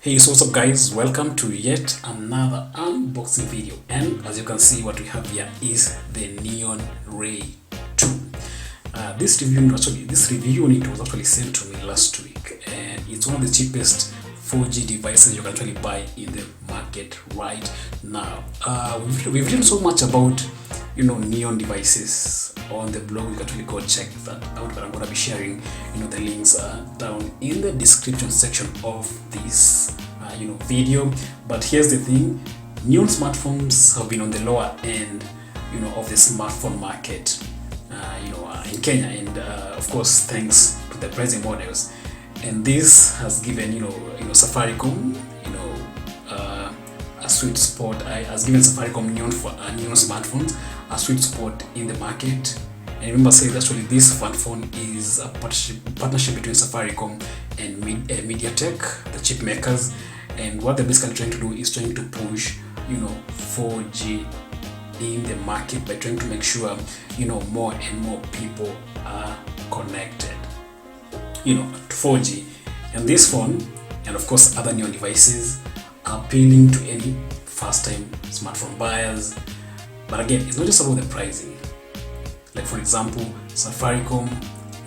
Hey, so what's up guys, welcome to yet another unboxing video, and as you can see what we have here is the Neon Ray 2. This review unit was actually sent to me last week, and it's one of the cheapest 4G devices you can actually buy in the market right now. We've written so much about neon devices on the blog. You can actually go check that out, but I'm going to be sharing the links down in the description section of this video. But here's the thing, neon smartphones have been on the lower end of the smartphone market in Kenya, and of course thanks to the pricing models, and this has given Safaricom a sweet spot. Has given Safaricom neon smartphones a sweet spot in the market. And remember, say actually this smartphone is a partnership between Safaricom and MediaTek, the chip makers, and what they're basically trying to do is trying to push 4G in the market by trying to make sure more and more people are connected to 4G. And this phone, and of course other neon devices, are appealing to any first-time smartphone buyers. But again, it's not just about the pricing. Like for example, Safaricom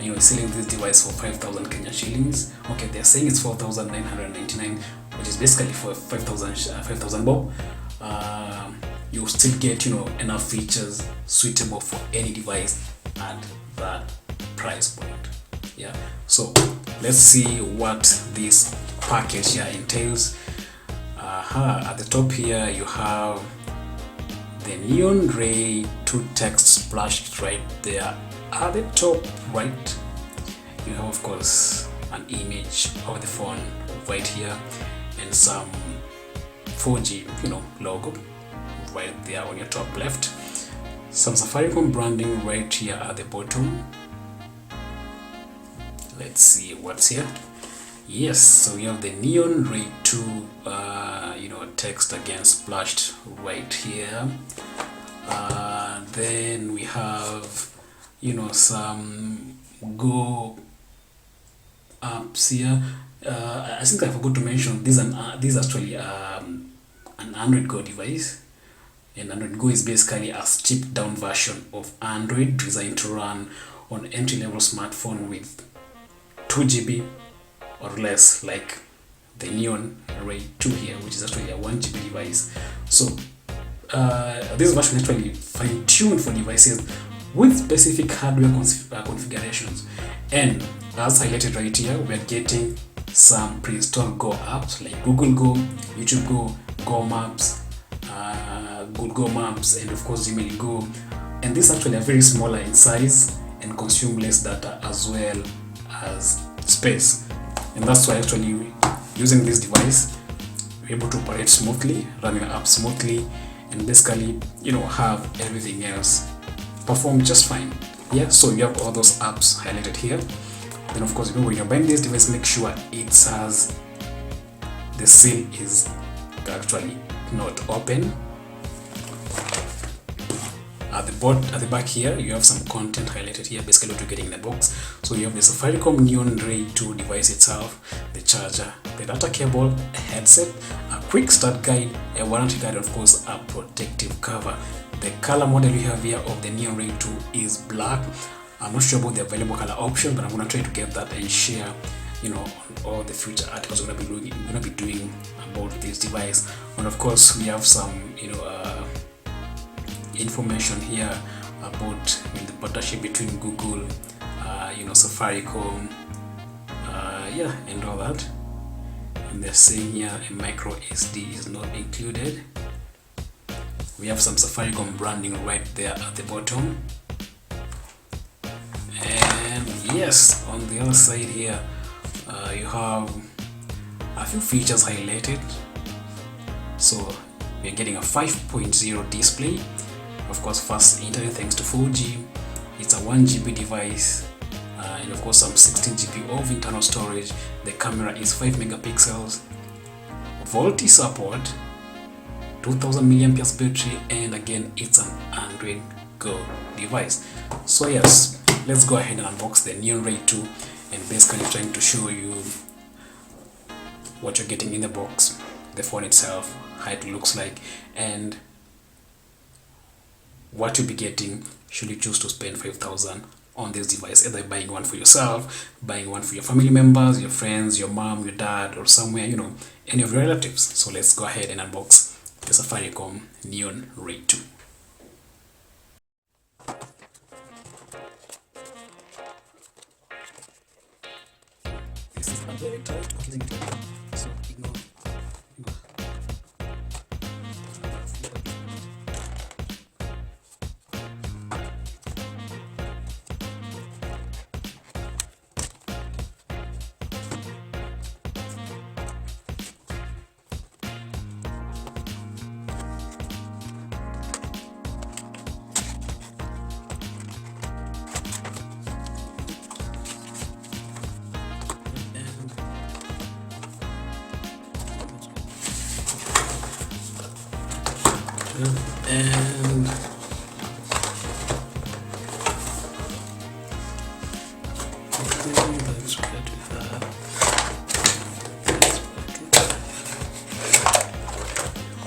is selling this device for 5,000 Kenya shillings. Okay, they're saying it's 4,999, which is basically for 5,000 bob. You still get enough features suitable for any device at that price point. Yeah, so let's see what this package here entails. At the top here you have the Neon Ray 2 text splashed right there. At the top right you have of course an image of the phone right here, and some 4G logo right there on your top left. Some Safaricom branding right here at the bottom. Let's see what's here. Yes, so we have the Neon Ray 2 text again splashed right here. Then we have some Go apps here. I think I forgot to mention these actually an Android Go device, and Android Go is basically a stripped down version of Android designed to run on entry-level smartphone with 2 GB or less, like the Neon Ray 2 here, which is actually a 1 GB device. So this version is actually fine-tuned for devices with specific hardware configurations, and as highlighted right here, we are getting some pre-installed Go apps like Google Go, YouTube Go, Go Maps, Google Maps, and of course Gmail Go. And this actually are very smaller in size and consume less data as well as space, and that's why actually using this device we're able to operate smoothly, running an app smoothly, and basically have everything else perform just fine. Yeah, so you have all those apps highlighted here. Then of course when you're buying this device, make sure it has the seal is actually not open. At the back here you have some content highlighted here, basically what you're getting in the box. So you have the Safaricom Neon Ray 2 device itself, the charger, the data cable, a headset, a quick start guide, a warranty guide, of course a protective cover. The color model we have here of the Neon Ray 2 is black. I'm not sure about the available color option, but I'm gonna try to get that and share on all the future articles we're gonna be doing about this device. And of course we have some information here about the partnership between Google, Safaricom, and all that. And they're saying here a micro SD is not included. We have some Safaricom branding right there at the bottom. And yes, on the other side here you have a few features highlighted. So we're getting a 5.0 display, of course fast internet thanks to 4G. It's a 1 GB device, and of course some 16 GB of internal storage. The camera is 5 megapixels, Volte Support, 2000 mAh battery, and again it's an Android Go device. So yes, let's go ahead and unbox the Neon Ray 2, and basically trying to show you what you're getting in the box, the phone itself, how it looks like, and what you'll be getting should you choose to spend 5,000 on this device, either buying one for yourself, buying one for your family members, your friends, your mom, your dad, or somewhere, any of your relatives. So let's go ahead and unbox the Safaricom Neon Ray 2. This is very tight, so ignore. And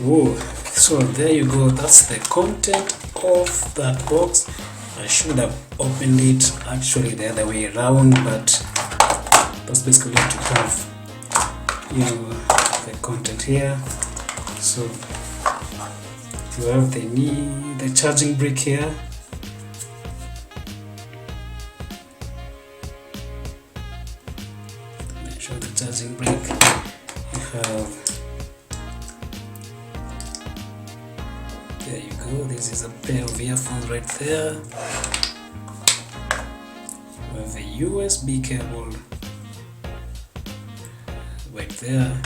whoa, so there you go, that's the content of that box. I should have opened it actually the other way around, but that's basically to have the content here. So you have the charging brick here. Show the charging brick. You have, there you go, this is a pair of earphones right there. You have a USB cable right there.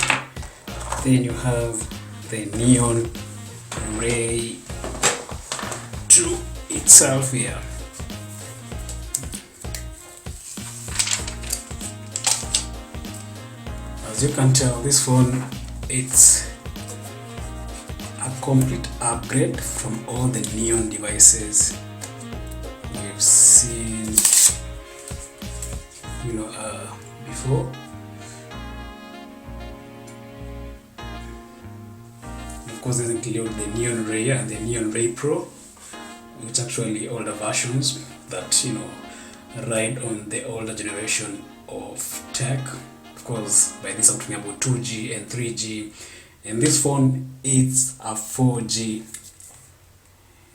Then you have the Neon Ray 2 itself here. As you can tell, this phone, it's a complete upgrade from all the Neon devices we've seen before. Of course, they include the Neon Ray and the Neon Ray Pro, which actually older versions that ride on the older generation of tech. Of course, by this I'm talking about 2G and 3G, and this phone is a 4G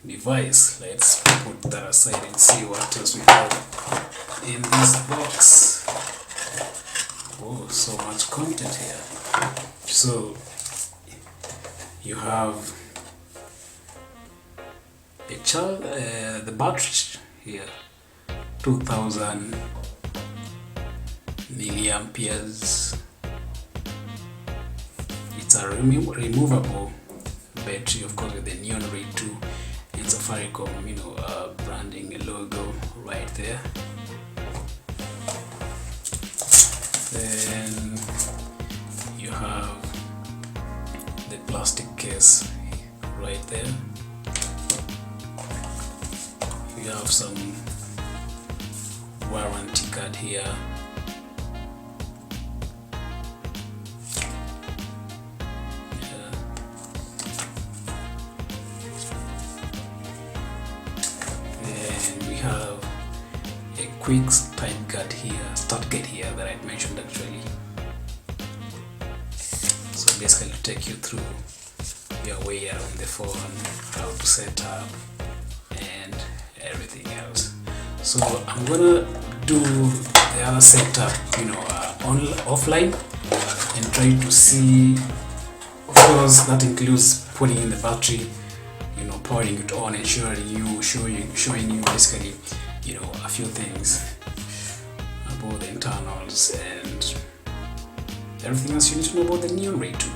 device. Let's put that aside and see what else we have in this box. Oh, so much content here. So you have the battery here, 2000 milliamperes. It's a removable battery, of course, with the Neon Ray 2 and Safaricom branding logo right there. Then you have the plastic case right there. You have some warranty card here. Then we have a quick start gate here that I mentioned actually. So basically to take you through your way around the phone, how to set up and everything else. So I'm gonna do the other setup offline and try to see. Of course, that includes putting in the battery, powering it on and showing you basically a few things about the internals and everything else you need to know about the Neon Ray 2.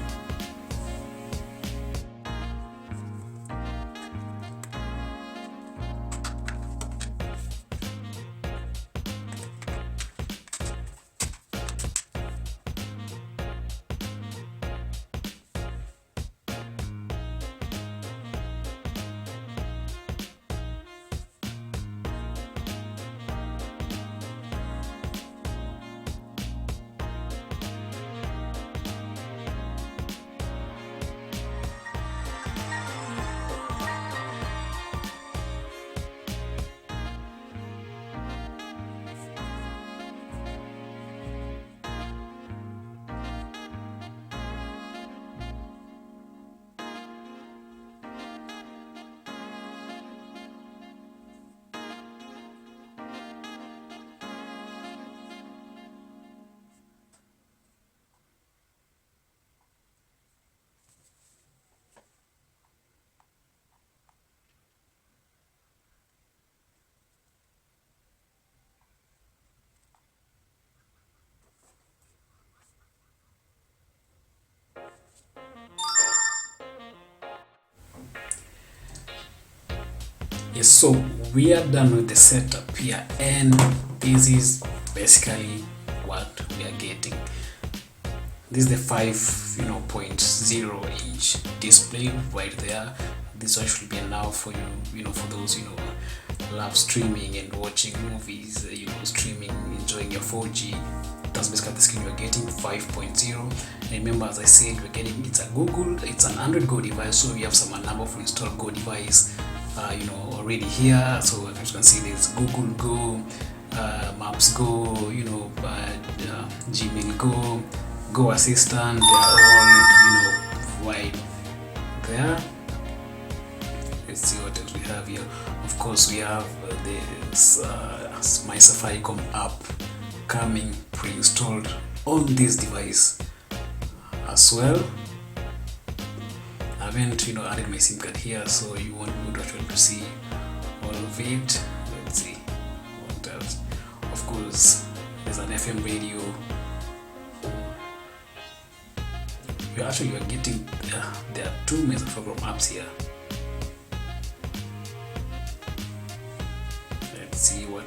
Yes, so we are done with the setup here, and this is basically what we are getting. This is the 5.0 inch display right there. This one should be enough for you, for those love streaming and watching movies, streaming, enjoying your 4G. That's basically the screen you're getting, 5.0. And remember, as I said, it's an Android Go device, so we have some number of installed Go device already here. So as you can see, there's Google Go, Maps Go, Gmail Go, Go Assistant. They're all right there. Let's see what else we have here. Of course, we have this My Safaricom app coming pre-installed on this device as well. I haven't added my SIM card here, so you won't be able to actually see all of it. Let's see what else. Of course, there's an FM radio. You are getting there are two Safaricom apps here. Let's see what.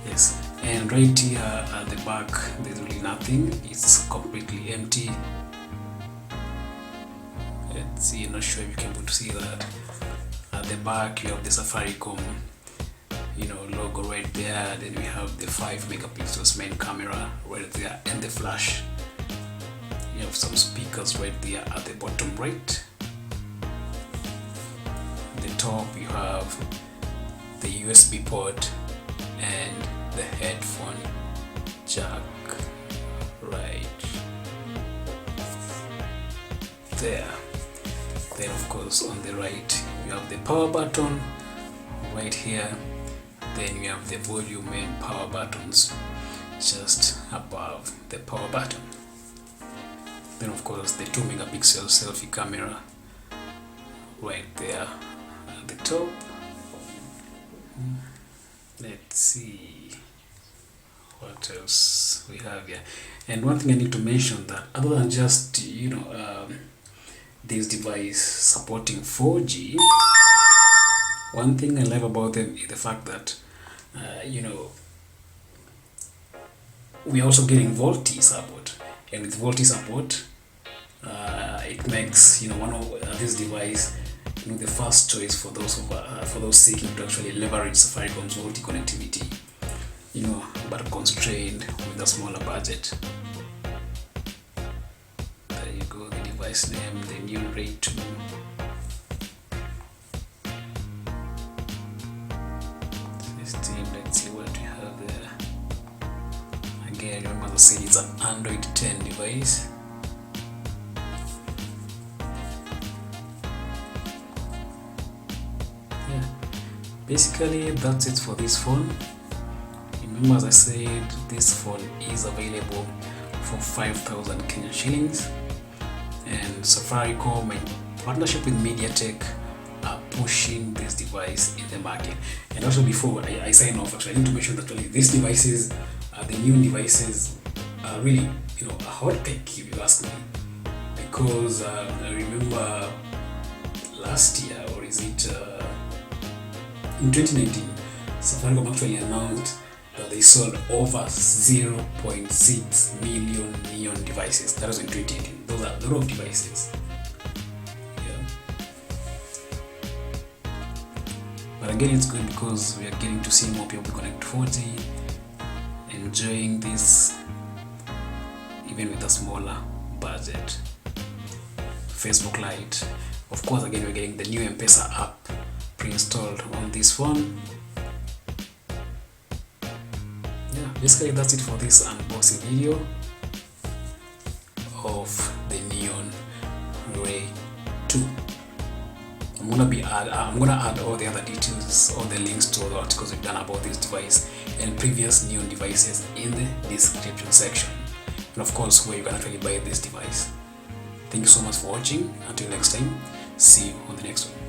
Yes, and right here at the back, there's really nothing. It's completely empty. Let's see, I'm not sure if you can able to see that. At the back, you have the Safaricom logo right there. Then we have the 5 megapixels main camera right there, and the flash. You have some speakers right there at the bottom right. At the top, you have the USB port and the headphone jack right there. Then of course on the right you have the power button right here. Then you have the volume and power buttons just above the power button. Then of course the 2 megapixel selfie camera right there at the top. Let's see what else we have here. And one thing I need to mention, that other than just this device supporting 4G, one thing I love about them is the fact that we're also getting Volte support, and with Volte support it makes one of this device the first choice for those seeking to actually leverage Safaricom's Volte connectivity, but constrained with a smaller budget. There you go, the device name, the Neon Ray 2. Let's see what we have there. Again, remember I said it's an Android 10 device. Basically, that's it for this phone. Remember, as I said, this phone is available for 5,000 Kenyan shillings, and Safaricom, in partnership with MediaTek, are pushing this device in the market. And also, before I sign off, actually, I need to mention that these devices, the new devices, are really a hot pick, if you ask me, because I remember last year, or is it in 2019, Safaricom actually announced that they sold over 0.6 million Neon devices. That was in 2018. Those are a lot of devices. Yeah. But again, it's good because we are getting to see more people connect to 4G, enjoying this even with a smaller budget. Facebook Lite. Of course, again, we're getting the new M-Pesa app pre-installed on this phone. Yeah, basically that's it for this unboxing video of the Neon Ray 2. I'm gonna add all the other details, all the links to all the articles we've done about this device and previous Neon devices in the description section, and of course where you can actually buy this device. Thank you so much for watching. Until next time, see you on the next one.